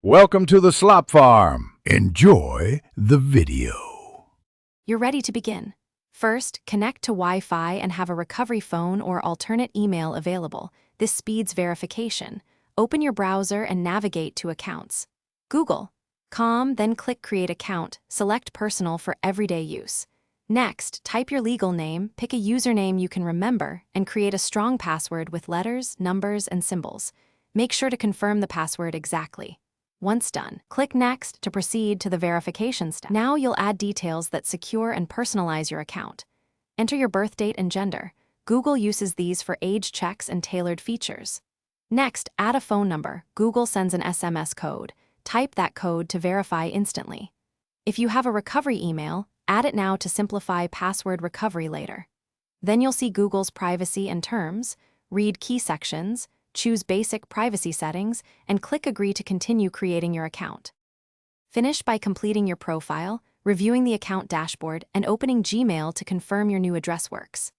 Welcome to the Slop Farm. Enjoy the video. You're ready to begin. First, connect to Wi-Fi and have a recovery phone or alternate email available. This speeds verification. Open your browser and navigate to Accounts. Google.com, then click Create Account. Select Personal for everyday use. Next, type your legal name, pick a username you can remember, and create a strong password with letters, numbers, and symbols. Make sure to confirm the password exactly. Once done, click Next to proceed to the verification step. Now you'll add details that secure and personalize your account. Enter your birth date and gender. Google uses these for age checks and tailored features. Next, add a phone number. Google sends an SMS code. Type that code to verify instantly. If you have a recovery email, add it now to simplify password recovery later. Then you'll see Google's privacy and terms, read key sections, choose basic privacy settings, and click Agree to continue creating your account. Finish by completing your profile, reviewing the account dashboard, and opening Gmail to confirm your new address works.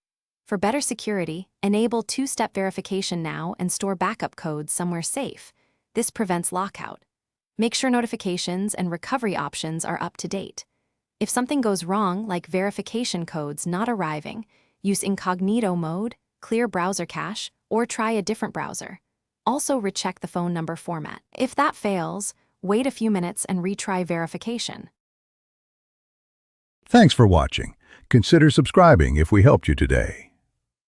For better security, enable two-step verification now and store backup codes somewhere safe. This prevents lockout. Make sure notifications and recovery options are up to date. If something goes wrong, like verification codes not arriving, use incognito mode, clear browser cache, or try a different browser. Also recheck the phone number format. If that fails, wait a few minutes and retry verification. Thanks for watching. Consider subscribing if we helped you today.